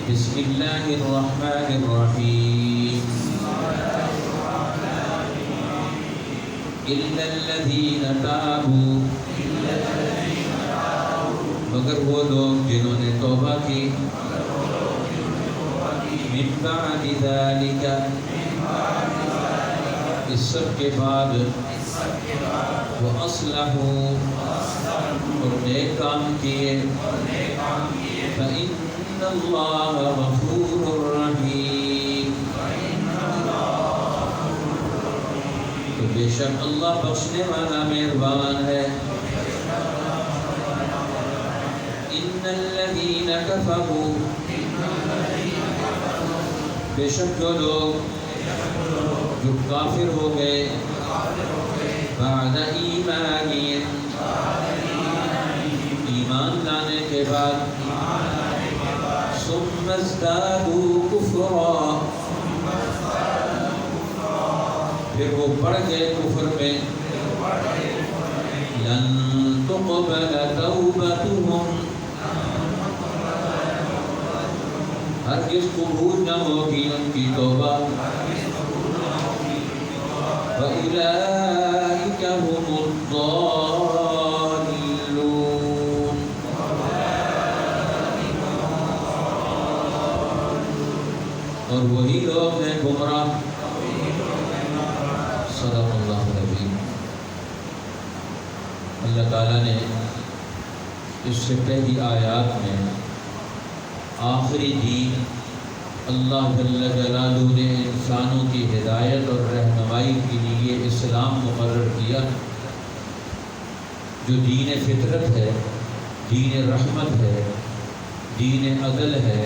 بسم اللہ الرحمن الرحیم الا الذین تابوا، مگر وہ لوگ جنہوں نے توبہ کی، من بعد ذالک، اس سب کے بعد، وَأَصْلَحُوا، اور نیک کام کیے، فَإِنَّ اللَّهَ غَفُورٌ رَحِيمٌ، تو بے شک اللہ بخشنے والا مہربان ہے۔ إِنَّ الَّذِينَ كَفَرُوا، بے شک جو لوگ جو کافر ہو گئے، بعد ایمانہم، ایمان لانے کے بعد، ثم ازدادوا کفرا، پھر وہ بڑھ گئے کفر میں، لن تقبل توبتهم، ہرگز قبول نہ ہوگی ان کی توبہ، وَأُولَئِكَ هُمُ الضَّالُّونَ، اور وہی لوگ ہیں گمراہ۔ صدق اللہ العظیم۔ اللہ تعالیٰ نے اس سے پہلی آیات میں آخری دین اللہ جل جلالہ نے انسانوں کی ہدایت اور رہنمائی کے لیے اسلام مقرر کیا، جو دین فطرت ہے، دین رحمت ہے، دین عدل ہے،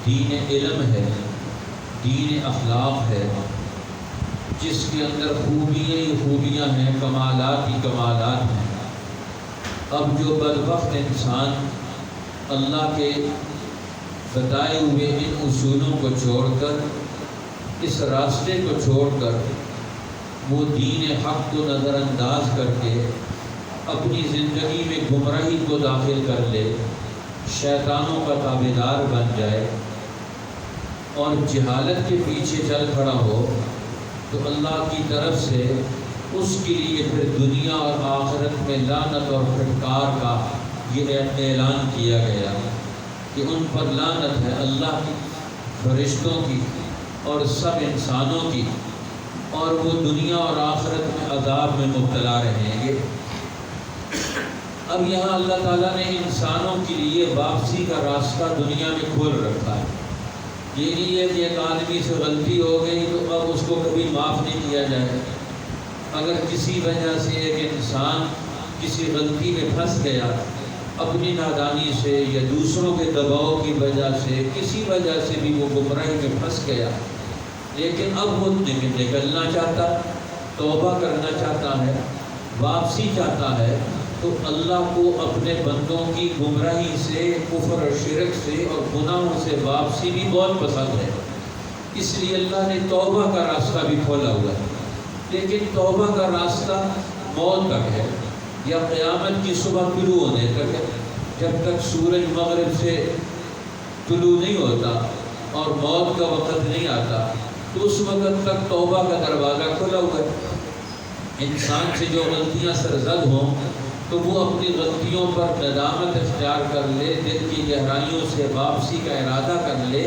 دین علم ہے، دین اخلاق ہے، جس کے اندر خوبیاں ہی خوبیاں ہیں، کمالات ہی کمالات ہیں۔ اب جو بدبخت انسان اللہ کے بتائے ہوئے ان اصولوں کو چھوڑ کر، اس راستے کو چھوڑ کر، وہ دین حق کو نظر انداز کر کے اپنی زندگی میں گمراہی کو داخل کر لے، شیطانوں کا تابعدار بن جائے اور جہالت کے پیچھے چل کھڑا ہو، تو اللہ کی طرف سے اس کے لیے پھر دنیا اور آخرت میں لعنت اور پھٹکار کا یہ اعلان کیا گیا کہ ان پر لعنت ہے، اللہ کی، فرشتوں کی اور سب انسانوں کی، اور وہ دنیا اور آخرت میں عذاب میں مبتلا رہیں گے۔ اب یہاں اللہ تعالیٰ نے انسانوں کے لیے واپسی کا راستہ دنیا میں کھول رکھا ہے۔ یہ نہیں ہے کہ ایک آدمی سے غلطی ہو گئی تو اب اس کو کبھی معاف نہیں کیا جائے۔ اگر کسی وجہ سے ایک انسان کسی غلطی میں پھنس گیا، اپنی نادانی سے یا دوسروں کے دباؤ کی وجہ سے، کسی وجہ سے بھی وہ گمراہی میں پھنس گیا، لیکن اب وہ نکلنا چاہتا، توبہ کرنا چاہتا ہے، واپسی چاہتا ہے، تو اللہ کو اپنے بندوں کی گمراہی سے، کفر اور شرک سے اور گناہوں سے واپسی بھی بہت پسند ہے۔ اس لیے اللہ نے توبہ کا راستہ بھی کھولا ہوا ہے، لیکن توبہ کا راستہ موت تک ہے، یا قیامت کی صبح طلوع ہونے تک ہے۔ جب تک سورج مغرب سے طلوع نہیں ہوتا اور موت کا وقت نہیں آتا، تو اس وقت تک توبہ کا دروازہ کھلا ہوا ہے۔ انسان سے جو غلطیاں سرزد ہوں تو وہ اپنی غلطیوں پر ندامت اختیار کر لے، دل کی گہرائیوں سے واپسی کا ارادہ کر لے،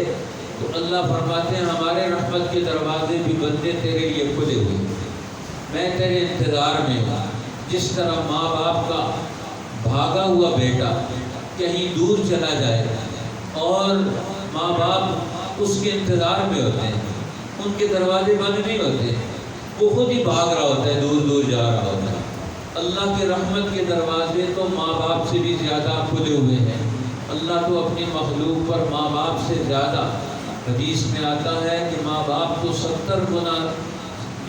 تو اللہ فرماتے ہیں ہمارے رحمت کے دروازے بھی بندے تیرے لیے کھلے ہوئے، میں تیرے انتظار میں ہوں۔ جس طرح ماں باپ کا بھاگا ہوا بیٹا کہیں دور چلا جائے اور ماں باپ اس کے انتظار میں ہوتے ہیں، ان کے دروازے بند نہیں ہوتے، وہ خود ہی بھاگ رہا ہوتا ہے، دور دور جا رہا ہوتا ہے۔ اللہ کے رحمت کے دروازے تو ماں باپ سے بھی زیادہ کھلے ہوئے ہیں۔ اللہ تو اپنی مخلوق پر ماں باپ سے زیادہ، حدیث میں آتا ہے کہ ماں باپ تو 70 گنا،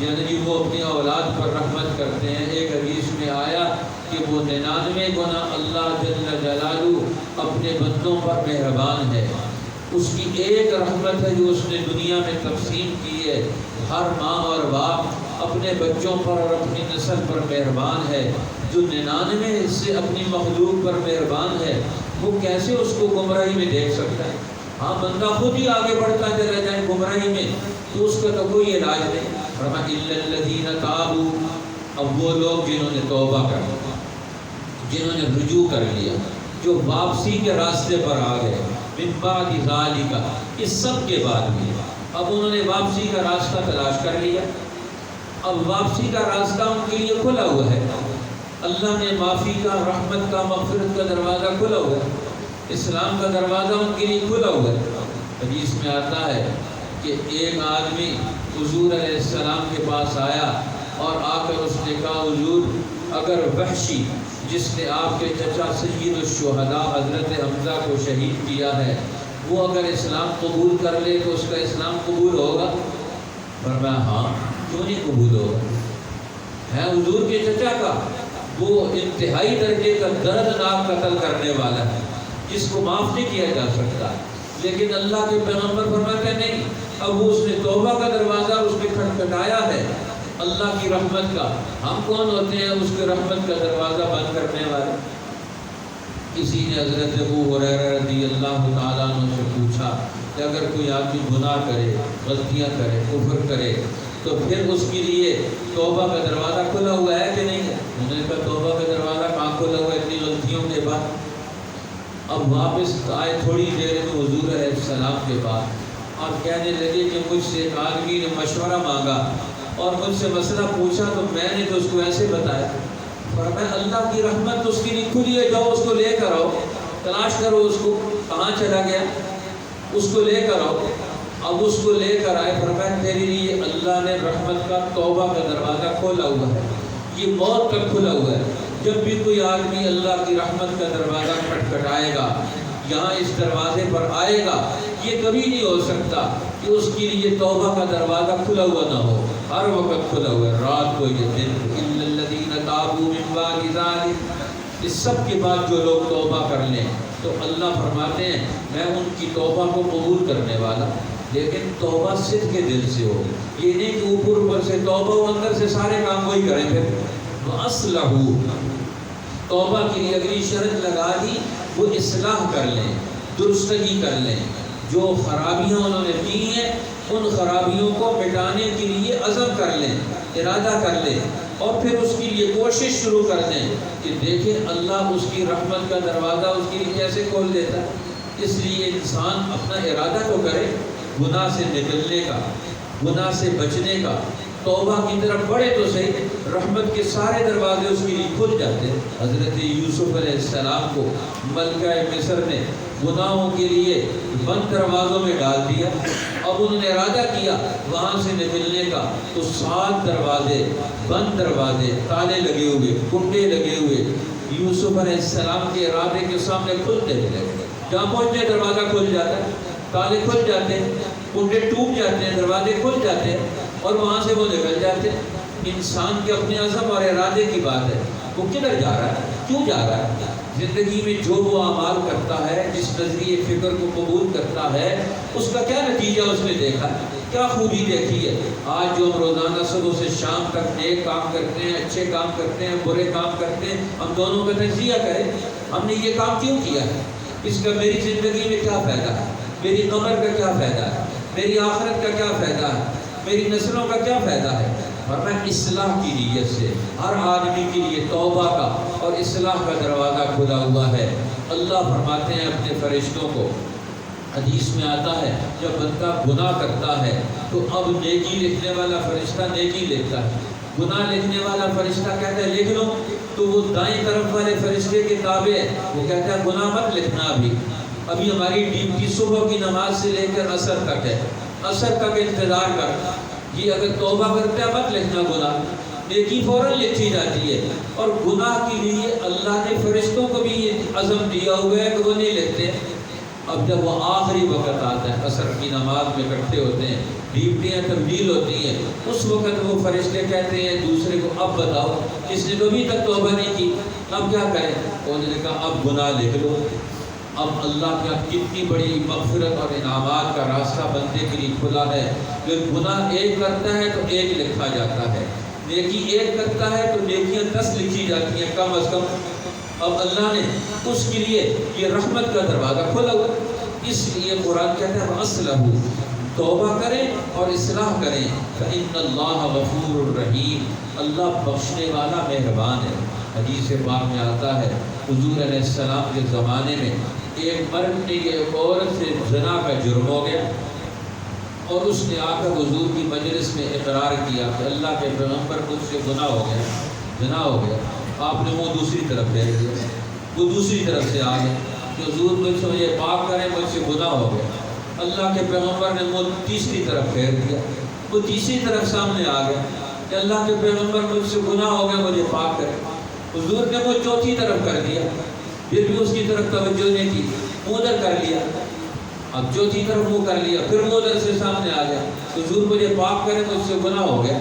یعنی وہ اپنی اولاد پر رحمت کرتے ہیں۔ ایک حدیث میں آیا کہ وہ 99 گنا اللہ جل جلالہ اپنے بندوں پر مہربان ہے۔ اس کی ایک رحمت ہے جو اس نے دنیا میں تقسیم کی ہے۔ ہر ماں اور باپ اپنے بچوں پر اور اپنی نسل پر مہربان ہے۔ جو 99 سے اپنی مخلوق پر مہربان ہے، وہ کیسے اس کو گمراہی میں دیکھ سکتا ہے؟ ہاں بندہ خود ہی آگے بڑھتا چلا جائے گمراہی میں تو اس کا تو کوئی علاج نہیں. فرمایا الا الذین تابوا، اب وہ لوگ جنہوں نے توبہ کر لیا، جنہوں نے رجوع کر لیا، جو واپسی کے راستے پر آ گئے، من بعد ذالک، اس سب کے بعد بھی اب انہوں نے واپسی کا راستہ تلاش کر لیا. اب واپسی کا راستہ ان کے لیے کھلا ہوا ہے. اللہ نے معافی کا، رحمت کا، مغفرت کا دروازہ کھلا ہوا ہے. اسلام کا دروازہ ان کے لیے کھلا ہوا ہے. حدیث میں آتا ہے کہ ایک آدمی حضور علیہ السلام کے پاس آیا اور آ کر اس نے کہا حضور اگر وحشی جس نے آپ کے چچا سید الشہداء حضرت حمزہ کو شہید کیا ہے وہ اگر اسلام قبول کر لے تو اس کا اسلام قبول ہوگا؟ فرمایا ہاں، کیوں نہیں قبول ہوگا؟ ہے حضور کے چچا کا، وہ انتہائی درجے کا دردناک قتل کرنے والا ہے جس کو معاف نہیں کیا جا سکتا. لیکن اللہ کے پیغمبر فرماتے نہیں، اب وہ اس نے توبہ کا دروازہ اس نے کھٹکھٹایا ہے اللہ کی رحمت کا. ہم کون ہوتے ہیں اس کے رحمت کا دروازہ بند کرنے والے؟ کسی نے حضرت ابو ہریرہ رضی اللہ تعالیٰ عنہ سے پوچھا کہ اگر کوئی آدمی گناہ کرے، غلطیاں کرے، کفر کرے تو پھر اس کے لیے توبہ کا دروازہ کھلا ہوا ہے کہ نہیں ہے؟ انہوں نے کہا توبہ کا دروازہ کہاں کھلا ہوا ہے اتنی غلطیوں کے بعد؟ اب واپس آئے تھوڑی دیر میں حضور علیہ السلام کے پاس اور کہنے لگے کہ مجھ سے ایک آدمی نے مشورہ مانگا اور مجھ سے مسئلہ پوچھا تو میں نے تو اس کو ایسے بتایا. فرمایا اللہ کی رحمت اس کے لیے کھلی ہے، جاؤ اس کو لے کر آؤ، تلاش کرو اس کو کہاں چلا گیا، اس کو لے کر آؤ. اب اس کو لے کر آئے. فرمایا تیرے لیے اللہ نے رحمت کا، توبہ کا دروازہ کھولا ہوا ہے، یہ موت تک کھلا ہوا ہے. جب بھی کوئی آدمی اللہ کی رحمت کا دروازہ کھٹکھٹائے گا، یہاں اس دروازے پر آئے گا، یہ کبھی نہیں ہو سکتا کہ اس کے لیے توبہ کا دروازہ کھلا ہوا نہ ہو. ہر وقت کھلا ہوا ہے، رات کو یہ دن. الا الذین تابوا من بعد ذلک، اس سب کے بعد جو لوگ توبہ کر لیں تو اللہ فرماتے ہیں میں ان کی توبہ کو قبول کرنے والا. لیکن توبہ صدق کے دل سے ہو، یہ نہیں کہ اوپر اوپر سے توبہ ہو اندر سے سارے کام وہی کریں. پھر وَأَصْلَحُوا، توبہ کے لیے اگلی شرط لگا دی وہ اصلاح کر لیں، درستگی کر لیں. جو خرابیاں انہوں نے کی ہیں ان خرابیوں کو مٹانے کے لیے عزم کر لیں، ارادہ کر لیں اور پھر اس کے لیے کوشش شروع کر دیں کہ دیکھیں اللہ اس کی رحمت کا دروازہ اس کے لیے کیسے کھول دیتا ہے. اس لیے انسان اپنا ارادہ تو کرے گناہ سے نکلنے کا، گناہ سے بچنے کا، توبہ کی طرف بڑھے تو صحیح. رحمت کے سارے دروازے اس کے لیے کھل جاتے. حضرت یوسف علیہ السلام کو ملکہ مصر نے گناہوں کے لیے بند دروازوں میں ڈال دیا. اب انہوں نے ارادہ کیا وہاں سے نکلنے کا تو 7 دروازے، بند دروازے، تالے لگے ہوئے، کنڈے لگے ہوئے یوسف علیہ السلام کے ارادے کے سامنے کھلتے رہے. جہاں پہنچے دروازہ کھل جاتا ہے، تالے کھل جاتے ہیں، کنڈے ٹوٹ جاتے ہیں، دروازے کھل جاتے ہیں اور وہاں سے وہ نکل جاتے ہیں. انسان کے اپنے عزم اور ارادے کی بات ہے، وہ کدھر جا رہا ہے، کیوں جا رہا ہے. زندگی میں جو وہ اعمال کرتا ہے، جس نظریے فکر کو قبول کرتا ہے، اس کا کیا نتیجہ اس نے دیکھا ہے، کیا خوبی دیکھی ہے. آج جو ہم روزانہ صبح سے شام تک نیک کام کرتے ہیں، اچھے کام کرتے ہیں، برے کام کرتے ہیں، ہم دونوں کا تجزیہ کریں ہم نے یہ کام کیوں کیا ہے، اس کا میری زندگی میں کیا فائدہ ہے، میری قبر کا کیا فائدہ ہے، میری آخرت کا کیا فائدہ ہے، میری نسلوں کا کیا فائدہ ہے. ورنہ اصلاح کی نیت سے ہر آدمی کے لیے توبہ کا اور اصلاح کا دروازہ کھلا ہوا ہے. اللہ فرماتے ہیں اپنے فرشتوں کو، حدیث میں آتا ہے جب بندہ گناہ کرتا ہے تو اب نیکی لکھنے والا فرشتہ نیکی لکھتا ہے، گناہ لکھنے والا فرشتہ کہتا ہے لکھ لو، تو وہ دائیں طرف والے فرشتے کے تابع ہے، وہ کہتا ہے گناہ مت لکھنا، ابھی ہماری ڈیوٹی صبح کی نماز سے لے کر عصر تک ہے، عصر تک انتظار کر. یہ اگر توبہ کرتے ہیں مت لکھنا گناہ، نیکی فوراً لکھی جاتی ہے. اور گناہ کے لیے اللہ نے فرشتوں کو بھی یہ عزم دیا ہوا ہے کہ وہ نہیں لکھتے. اب جب وہ آخری وقت آتا ہے، عصر کی نماز میں اکٹھے ہوتے ہیں، ڈیوٹیاں تبدیل ہوتی ہیں، اس وقت وہ فرشتے کہتے ہیں دوسرے کو اب بتاؤ جس نے تو ابھی تک توبہ نہیں کی اب کیا کریں. انہوں نے کہا اب گناہ لکھ لو. اب اللہ کا کتنی بڑی مغفرت اور انعامات کا راستہ بندے کے لیے کھلا ہے. جب گناہ ایک کرتا ہے تو ایک لکھا جاتا ہے، نیکی ایک کرتا ہے تو نیکیاں 10 لکھی جاتی ہیں کم از کم. اب اللہ نے اس کے لیے یہ رحمت کا دروازہ کھولا ہوا. اس لیے قرآن کہتا ہے وَأَصْلَحُوا، توبہ کریں اور اصلاح کریں، فَإِنَّ اللَّهَ غَفُورٌ رَحِيمٌ، اللہ بخشنے والا مہربان ہے۔ حدیث پاک میں آتا ہے حضور علیہ السلام کے زمانے میں ایک مرد نے ایک عورت سے زنا کا جرم ہو گیا، اور اس نے آ کر حضور کی مجلس میں اقرار کیا کہ اللہ کے پیغمبر مجھ سے گناہ ہو گیا، زنا ہو گیا۔ آپ نے وہ دوسری طرف پھیر دیا، وہ دوسری طرف سے آ گئے کہ حضور مجھ سے مجھے پاک کریں، مجھ سے گناہ ہو گیا۔ اللہ کے پیغمبر نے وہ تیسری طرف پھیر دیا، وہ تیسری طرف سامنے آ گیا کہ اللہ کے پیغمبر مجھ سے گناہ ہو گیا، مجھے پاک کریں۔ حضور نے وہ چوتھی طرف کر دیا، پھر بھی اس کی طرف توجہ نہیں کی، ادھر کر لیا، اب چوتھی طرف وہ کر لیا، پھر وہ ادھر سے سامنے آ گیا، حضور مجھے پاک کرے، مجھ سے گناہ ہو گیا۔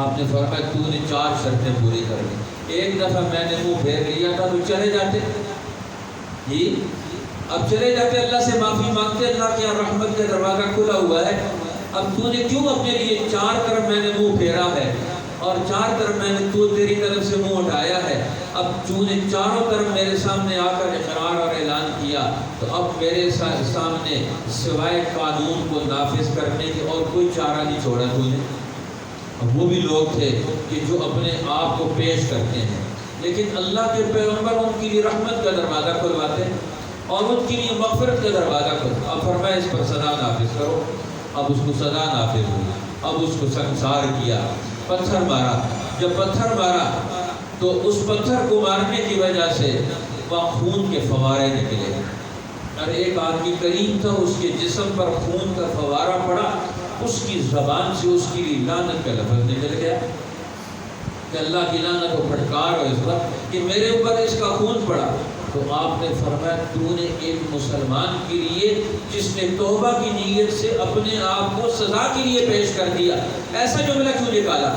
آپ نے فرمایا تو نے 4 شرطیں پوری کر لی، ایک دفعہ میں نے منہ پھیر لیا تھا تو چلے جاتے جی، اب چلے جاتے اللہ سے معافی مانگتے، اللہ کے رحمت کا دروازہ کھلا ہوا ہے، اب تو نے کیوں اپنے لیے 4 طرف میں نے منہ پھیرا ہے اور 4 طرف میں نے تو تیری طرف سے منہ اٹھایا ہے، اب تو نے چاروں طرف میرے سامنے آ کر اقرار اور اعلان کیا، تو اب میرے سامنے سوائے قانون کو نافذ کرنے کے اور کوئی چارہ نہیں چھوڑا تو نے۔ اب وہ بھی لوگ تھے کہ جو اپنے آپ کو پیش کرتے ہیں، لیکن اللہ کے پیغمبر ان کے لیے رحمت کا دروازہ کھلواتے اور ان کے لیے مغفرت کا دروازہ کھلواتے۔ اب فرمایا اس پر سزا نافذ کرو، اب اس کو سزا نافذ ہوئی، اب اس کو سنسار کیا، پتھر مارا۔ جب پتھر مارا تو اس پتھر کو مارنے کی وجہ سے وہاں خون کے فوارے نکلے، اور ایک آدمی کریم تھا، اس کے جسم پر خون کا فوارہ پڑا، اس کی زبان سے اس کی لعنت کا لفظ نکل گیا کہ اللہ کی لعنت کو پھٹکار ہو اس وقت کہ میرے اوپر اس کا خون پڑا۔ تو آپ نے فرمایا تو نے ایک مسلمان کے لیے جس نے توبہ کی نیت سے اپنے آپ کو سزا کے لیے پیش کر دیا، ایسا جملہ کیوں نکالا؟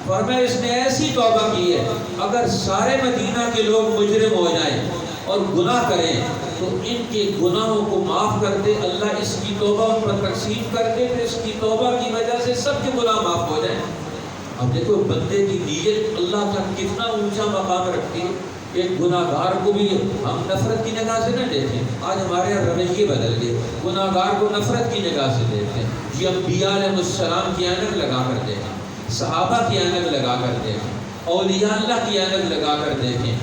فرمایا اس نے ایسی توبہ کی ہے، اگر سارے مدینہ کے لوگ مجرم ہو جائیں اور گناہ کریں تو ان کے گناہوں کو معاف کر دے، اللہ اس کی توبہ ان پر تقسیم کر دے، تو اس کی توبہ کی وجہ سے سب کے گناہ معاف ہو جائیں۔ اب دیکھو بندے کی نیت اللہ کا کتنا اونچا مقام رکھتی ہے۔ ایک گناہ گار کو بھی ہم نفرت کی نگاہ سے نہ دیکھیں، آج ہمارے یہاں رویے بدل گئے، گناہ گار کو نفرت کی نگاہ سے دیکھتے ہیں جی، انبیاء علیہ السلام کی عینک لگا کر دیکھیں، صحابہ کی عینک لگا کر دیکھیں، اولیاء اللہ کی عینک لگا کر دیکھیں،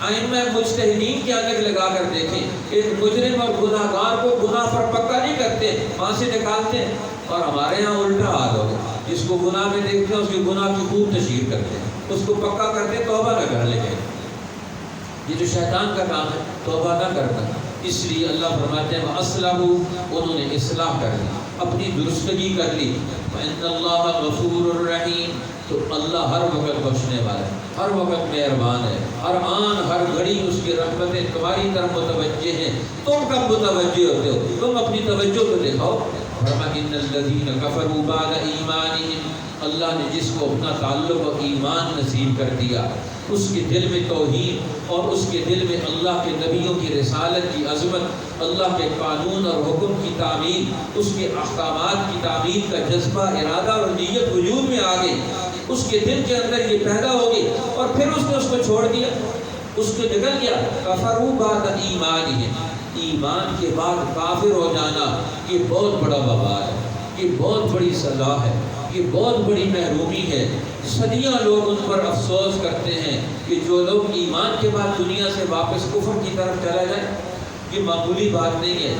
ائمہ مجتہدین کی عینک لگا کر دیکھیں۔ ایک مجرم اور گناہ گار کو گناہ پر پکا نہیں کرتے، پھانسی نکالتے ہیں، اور ہمارے یہاں الٹا حال ہو گیا، جس کو گناہ میں دیکھتے ہیں اس کے گناہ کی خوب تشہیر کرتے ہیں، اس کو پکا کرتے توبہ نہ کر لے گئے۔ یہ جو شیطان کا کام ہے توبہ نہ کرنا، اس لیے اللہ فرماتے ہیں وَأَصْلَحُوا، انہوں نے اصلاح کر لی، اپنی درستگی کر لی، وَإِنَّ اللَّهَ غَفُورٌ رَحِيمٌ، تو اللہ ہر وقت بخشنے والا ہے، ہر وقت مہربان ہے، ہر آن ہر گھڑی اس کی رحمتیں تمہاری طرف متوجہ ہیں۔ تم کب متوجہ ہوتے ہو؟ تم اپنی توجہ کو دکھاؤ۔ فرمایا إِنَّ الَّذِينَ كَفَرُوا بَعْدَ إِيمَانِهِمْ، اللہ نے جس کو اپنا تعلق و ایمان نصیب کر دیا، اس کے دل میں توحید اور اس کے دل میں اللہ کے نبیوں کی رسالت کی عظمت، اللہ کے قانون اور حکم کی تعمیل، اس کے احکامات کی تعمیل کا جذبہ، ارادہ اور نیت وجود میں آ گئی، اس کے دل کے اندر یہ پیدا ہو گئی، اور پھر اس نے اس کو چھوڑ دیا، اس کو نکل گیا۔ کفروا بعد ایمانہم، ایمان کے بعد کافر ہو جانا یہ بہت بڑا وبال ہے، یہ بہت بڑی سزا ہے، یہ بہت بڑی محرومی ہے۔ صدیاں لوگ ان پر افسوس کرتے ہیں کہ جو لوگ ایمان کے بعد دنیا سے واپس کفر کی طرف چلا جائے، یہ معمولی بات نہیں ہے۔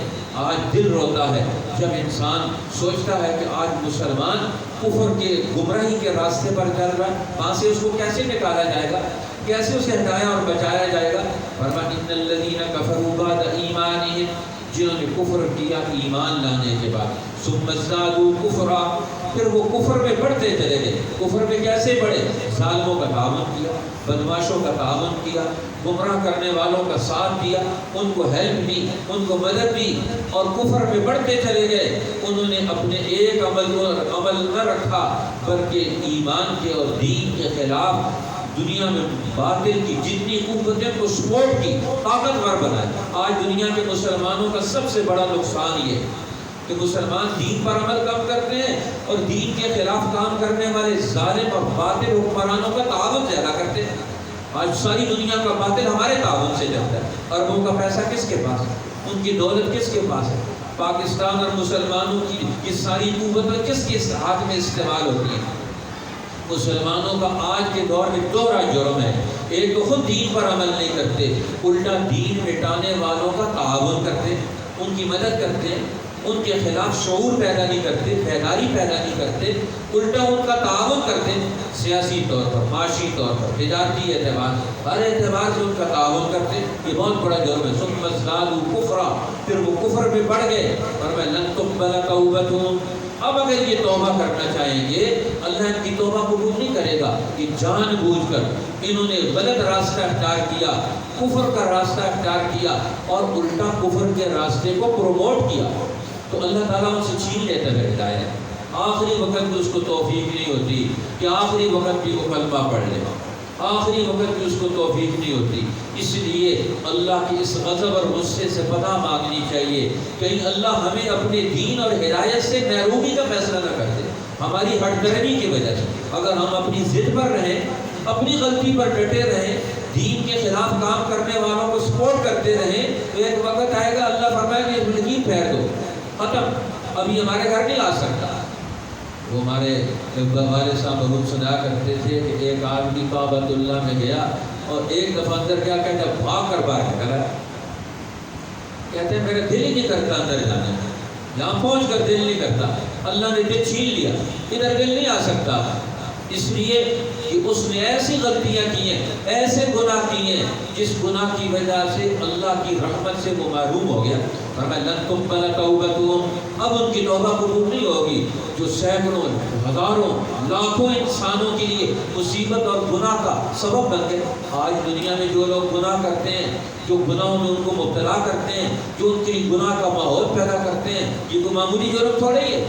آج دل روتا ہے جب انسان سوچتا ہے کہ آج مسلمان کفر کے گمراہی کے راستے پر چل رہا ہے، وہاں سے اس کو کیسے نکالا جائے گا، کیسے اسے ہٹایا اور بچایا جائے گا؟ فرمایا ان الذین کفروا بعد ایمانہم، جنہوں نے کفر کیا ایمان لانے کے بعد، ثم ازدادوا کفرا، پھر وہ کفر میں بڑھتے چلے گئے۔ کفر میں کیسے بڑھے؟ ظالموں کا تعاون کیا، بدماشوں کا تعاون کیا، گمراہ کرنے والوں کا ساتھ دیا، ان کو ہیلپ دی، ان کو مدد دی، اور کفر میں بڑھتے چلے گئے۔ انہوں نے اپنے ایک عمل نہ رکھا بلکہ ایمان کے اور دین کے خلاف دنیا میں باطل کی جتنی قوتیں کو سپورٹ کی، طاقتور بنائے۔ آج دنیا کے مسلمانوں کا سب سے بڑا نقصان یہ کہ مسلمان دین پر عمل کم کرتے ہیں اور دین کے خلاف کام کرنے والے ظالم اور باطل حکمرانوں کا تعاون زیادہ کرتے ہیں۔ آج ساری دنیا کا باطل ہمارے تعاون سے چلتا ہے۔ اربوں کا پیسہ کس کے پاس ہے؟ ان کی دولت کس کے پاس ہے؟ پاکستان اور مسلمانوں کی یہ ساری قوتیں کس کے ہاتھ میں استعمال ہوتی ہیں؟ مسلمانوں کا آج کے دور میں دوہرا جرم ہے۔ ایک تو خود دین پر عمل نہیں کرتے، الٹا دین مٹانے والوں کا تعاون کرتے، ان کی مدد کرتے، ان کے خلاف شعور پیدا نہیں کرتے، بیداری پیدا نہیں کرتے، الٹا ان کا تعاون کرتے، سیاسی طور پر، معاشی طور پر، تجارتی اعتبار، ہر اعتبار سے ان کا تعاون کرتے۔ یہ بہت بڑا جرم ہے۔ ثم ازدادوا کفرا، پھر وہ کفر میں بڑھ گئے اور میں لن تقبل توبتهم، اب اگر یہ توبہ کرنا چاہیں گے اللہ ان کی توبہ قبول نہیں کرے گا۔ کہ جان بوجھ کر انہوں نے غلط راستہ اختیار کیا، کفر کا راستہ اختیار کیا اور الٹا کفر کے راستے کو پروموٹ کیا، تو اللہ تعالیٰ ان سے چھین لیتا ہے ہدایت۔ آخری وقت بھی اس کو توفیق نہیں ہوتی کہ آخری وقت بھی وہ کلمہ پڑھ لے، آخری وقت بھی اس کو توفیق نہیں ہوتی۔ اس لیے اللہ کی اس غضب اور غصے سے پناہ مانگنی چاہیے، کہیں اللہ ہمیں اپنے دین اور ہدایت سے محرومی کا فیصلہ نہ کر دے ہماری ہٹ درمی کی وجہ سے۔ اگر ہم اپنی ضد پر رہیں، اپنی غلطی پر ڈٹے رہیں، دین کے خلاف کام کرنے والوں کو سپورٹ کرتے رہیں، تو ایک وقت آئے گا اللہ فرمائے کہ لکیر پھیر دو، ختم، ابھی ہمارے گھر نہیں آ سکتا۔ وہ ہمارے والد صاحب بہت سنا کرتے تھے کہ ایک آدمی کعبۃ اللہ میں گیا اور ایک دفعہ اندر کیا کہتا ہے، بھاگ کر باہر نکلا، کہتے ہیں میرا دل ہی نہیں کرتا اندر جانے میں، یہاں پہنچ کر دل نہیں کرتا، اللہ نے دل چھین لیا، ادھر دل نہیں آ سکتا، اس لیے کہ اس نے ایسی غلطیاں کی ہیں، ایسے گناہ کیے ہیں جس گناہ کی وجہ سے اللہ کی رحمت سے وہ محروم ہو گیا۔ فرمایا لن تقبل توبتهم، اب ان کی توبہ قبول نہیں ہوگی، جو سینکڑوں، ہزاروں، لاکھوں انسانوں کے لیے مصیبت اور گناہ کا سبب بن گئے۔ آج دنیا میں جو لوگ گناہ کرتے ہیں، جو گناہوں میں ان کو مبتلا کرتے ہیں، جو ان کے لیے گناہ کا ماحول پیدا کرتے ہیں، یہ کوئی معمولی جرم تھوڑا ہی ہے،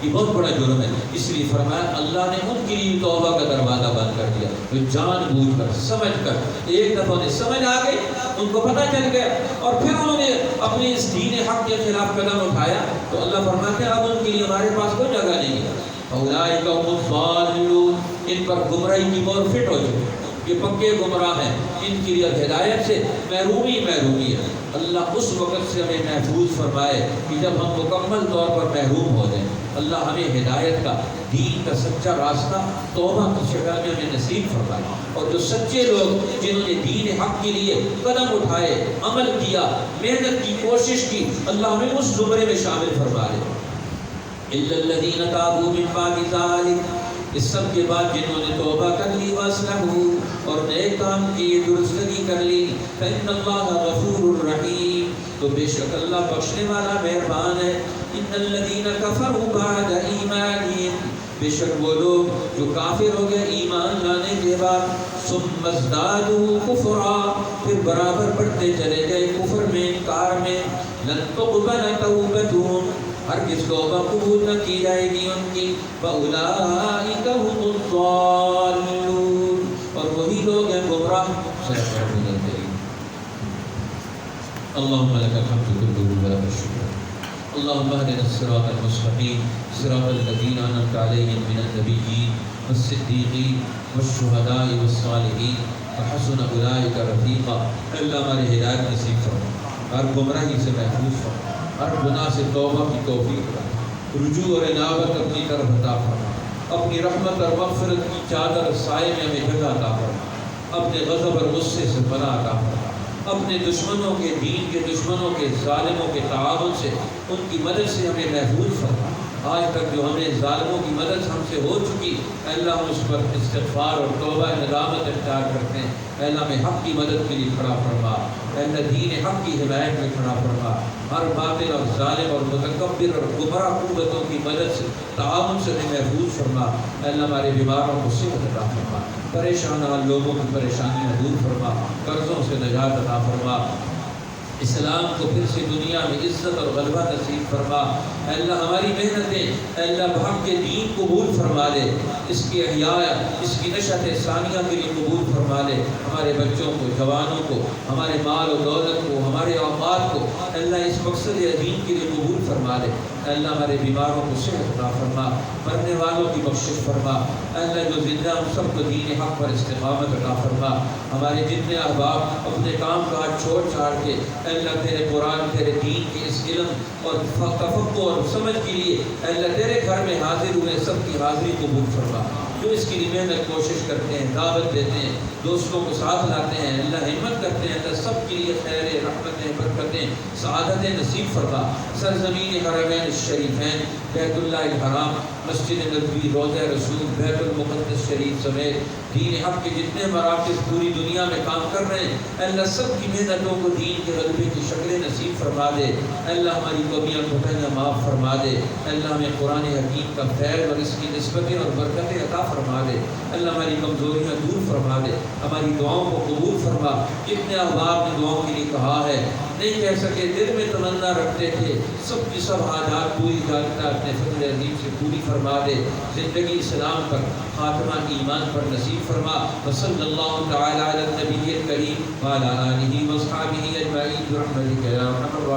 یہ بہت بڑا جرم ہے۔ اس لیے فرمایا اللہ نے ان کے لیے توبہ کا دروازہ بند کر دیا، وہ جان بوجھ کر، سمجھ کر، ایک دفعہ انہیں سمجھ آ گئی، ان کو پتہ چل گیا اور پھر انہوں نے اپنے اس دین حق کے خلاف قدم اٹھایا، تو اللہ فرماتے ہیں اب ان کے لیے ہمارے پاس کوئی جگہ نہیں ہے۔ اولئک هم الضالون، ان پر گمراہی کی مور فٹ ہو چکی، یہ پکے گمراہ ہیں، ان کی ہدایت سے محرومی ہے۔ اللہ اس وقت سے ہمیں محفوظ فرمائے کہ جب ہم مکمل طور پر محروم ہو جائیں، اللہ ہمیں ہدایت کا، دین کا سچا راستہ توبہ کی شکل میں ہمیں نصیب فرمائے، اور جو سچے لوگ جنہوں نے دین حق کے لیے قدم اٹھائے، عمل کیا، محنت کی، کوشش کی، اللہ ہمیں اس زمرے میں شامل فرما لے۔ الا الذين تابوا من بعد ذلك، اس سب کے بعد جنہوں نے توبہ کر لی، واصلحوا، اور نیک کام کی، درستگی کر لی، فإن الله غفور رحیم، تو بے شک اللہ بخشنے والا مہربان ہے۔ ان الذين كفروا بعد ایمانهم، بے شک وہ لوگ جو کافر ہو گئے ایمان لانے کے بعد، ثم ازدادوا کفرا، پھر برابر بڑھتے چلے گئے کفر میں، انکار میں، لن تقبل توبتهم، ہرگز توبہ قبول نہ کی جائے گی ان کی، فَأُولَٰئِكَ هُمُ الضَّالُّونَ، اور وہی لوگ ہیں گمراہ۔ اللهم لك الحمد كله ولك الشكر، اللهم اهدنا الصراط المستقيم صراط الذين أنعمت عليهم من النبيين والصديقين والشهداء والصالحين وحسن أولئك رفيقا۔ اللہ ہمارے ہدایت نصیب فرما، ہر گمراہی سے محفوظ فرما، ہر گناہ سے توبہ کی توفیق فرما، رجوع اور انابت اپنی طرف عطا فرما، اپنی رحمت اور مغفرت کی چادر سائے میں ہمیں جگہ عطا فرما، اپنے غضب اور غصے سے پناہ عطا فرما، اپنے دشمنوں کے، دین کے دشمنوں کے، ظالموں کے تعاون سے، ان کی مدد سے ہمیں محفوظ فرما۔ آج تک جو ہمیں ظالموں کی مدد ہم سے ہو چکی، اے اللہ ہم اس پر استغفار اور توبہ ندامت اختیار کرتے ہیں، اے اللہ ہمیں حق کی مدد کے لیے کھڑا فرما، اے اللہ دین حق کی حمایت میں کھڑا فرما، ہر باطل اور ظالم اور متکبر اور گمراہ قوتوں کی مدد سے، تعاون سے ہمیں محفوظ فرما، اے اللہ ہمارے بیماروں کو صحت عطا فرما، پریشان حال لوگوں کی پریشانیاں دور فرما، قرضوں سے نجات عطا فرما، اسلام کو پھر سے دنیا میں عزت اور غلبہ نصیب فرما، اے اللہ ہماری محنتیں، اے اللہ بحق کے دین قبول فرما لے، اس کی احیاء، اس کی نشأت ثانیہ کے لیے قبول فرما لے، ہمارے بچوں کو، جوانوں کو، ہمارے مال و دولت کو، ہمارے اوقات کو، اللہ اس مقصد عظیم کے لیے قبول فرما لے۔ اللہ ہمارے بیماروں کو صحت عطا فرما، مرنے والوں کی بخشش فرما۔ اللہ جو زندہ ہم سب کو دین حق پر استقامت عطا فرما۔ ہمارے جتنے احباب اپنے کام کاج چھوڑ چھاڑ کے اللہ تیرے قرآن تیرے دین کے اس علم اور تفقہ اور سمجھ کے لیے اللہ تیرے گھر میں حاضر ہوئے، سب کی حاضری قبول فرما۔ جو اس کے لیے محنت کوشش کرتے ہیں، دعوت دیتے ہیں، دوستوں کو ساتھ لاتے ہیں، اللہ ہمت کرتے ہیں، اللہ سب کے لیے خیر، رحمتیں، برکتیں، سعادتیں نصیب فرما۔ سرزمین حرمین الشریفین، بیت اللہ الحرام، مسجد نبوی، روضہ رسول، بیت المقدس شریف سمیت دین حق کے جتنے مراکز پوری دنیا میں کام کر رہے ہیں، اللہ سب کی محنتوں کو دین کے غلبے کی شکلیں نصیب فرما دے۔ اللہ ہماری کمیاں کوتاہیاں معاف فرما دے۔ اللہ ہمیں قرآن حکیم کا فیض اور اس کی نسبتیں اور برکتیں عطا فرما دے۔ اللہ ہماری کمزوریاں دور فرما دے، ہماری دعاؤں کو قبول فرما۔ جتنے احباب نے دعاؤں کے لیے کہا ہے، نہیں کہہ سکے، دل میں تمنا رکھتے تھے، سب کی سب حاجات پوری جانتا اپنے فضل عظیم سے پوری فرما دے۔ زندگی اسلام پر، خاتمہ ایمان پر نصیب فرما۔ وصلی اللہ تعالی علی النبی الکریم وعلی آلہ وصحبہ اجمعین برحمتک یا ارحم الراحمین۔